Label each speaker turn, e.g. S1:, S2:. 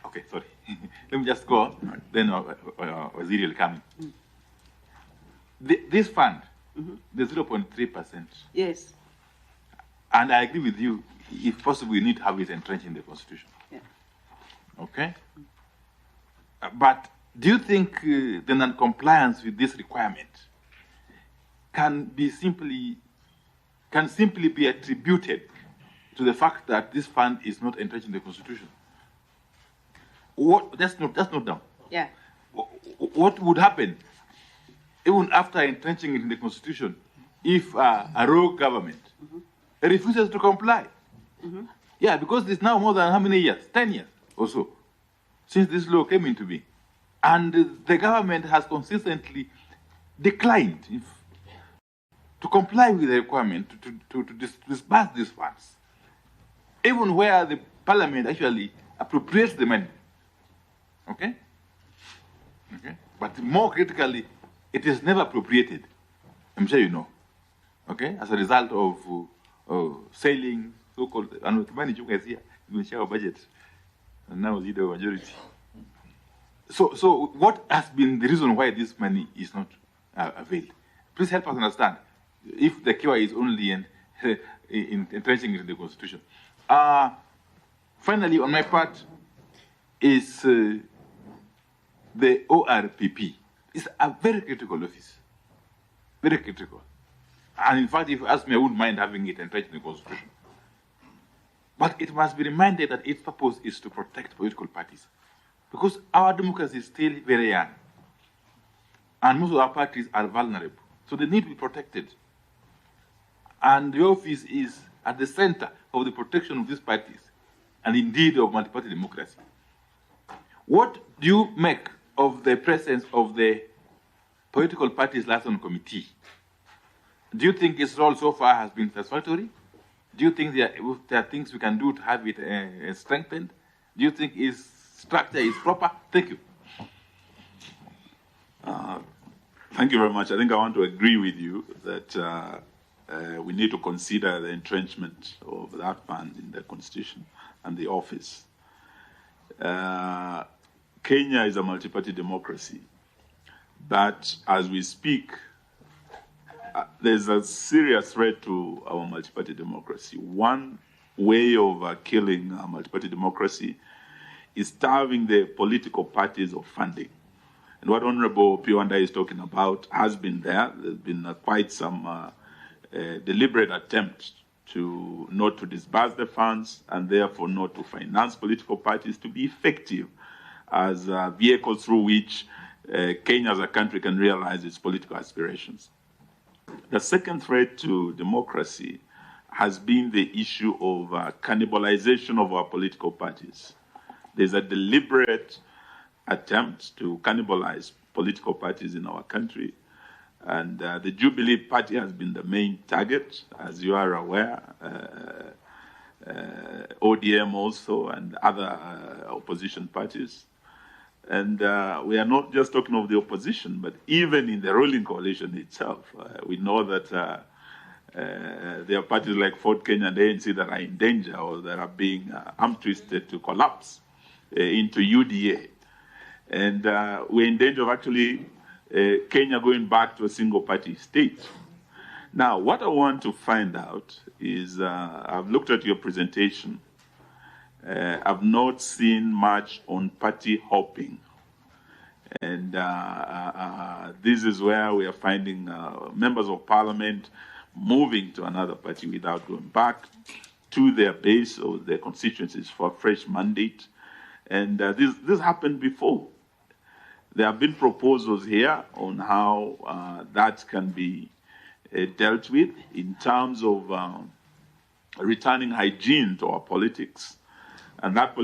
S1: Okay, sorry. Let me just go on. Then Waziri will come in. This fund, the 0.3%.
S2: Yes.
S1: And I agree with you, if possible, we need to have it entrenched in the Constitution.
S2: Yeah.
S1: Okay? But do you think the non-compliance with this requirement can simply be attributed to the fact that this fund is not entrenched in the Constitution? That's not down.
S2: Yeah.
S1: What would happen even after entrenching it in the Constitution if a rogue government refuses to comply? Yeah, because it's now more than how many years? 10 years or so since this law came into being. And the government has consistently declined to comply with the requirement to disburse these funds, even where the parliament actually appropriates the money. Okay? Okay? But more critically, it is never appropriated. I'm sure you know. Okay? As a result of sailing, so-called, and the money you guys here, you share our budget. And now it's the majority. So what has been the reason why this money is not availed? Please help us understand if the cure is only in entrenching it in the Constitution. Finally, on my part, is the ORPP. It's a very critical office. Very critical. And in fact, if you ask me, I wouldn't mind having it entrenched in the Constitution. But it must be reminded that its purpose is to protect political parties. Because our democracy is still very young. And most of our parties are vulnerable. So they need to be protected. And the office is at the center of the protection of these parties, and indeed of multi-party democracy. What do you make of the presence of the Political Parties Liaison Committee? Do you think its role so far has been satisfactory? Do you think there are things we can do to have it strengthened? Do you think its structure is proper? Thank you.
S3: Thank you very much. I think I want to agree with you that we need to consider the entrenchment of that fund in the Constitution and the office. Kenya is a multi-party democracy, but as we speak, there's a serious threat to our multi-party democracy. One way of killing multi-party democracy is starving the political parties of funding. And what Honorable Opiyo Wandayi is talking about has been there. There's been quite some deliberate attempt not to disburse the funds and therefore not to finance political parties to be effective as vehicles through which Kenya as a country can realize its political aspirations. The second threat to democracy has been the issue of cannibalization of our political parties. There's a deliberate attempt to cannibalize political parties in our country. And the Jubilee Party has been the main target, as you are aware, ODM also, and other opposition parties. And we are not just talking of the opposition, but even in the ruling coalition itself, we know that there are parties like Ford Kenya and ANC that are in danger or that are being arm-twisted to collapse into UDA. And we're in danger of actually Kenya going back to a single-party state. Now, what I want to find out is, I've looked at your presentation. I've not seen much on party hopping. And this is where we are finding members of parliament moving to another party without going back to their base or their constituencies for a fresh mandate. And this happened before. There have been proposals here on how that can be dealt with in terms of returning hygiene to our politics. And that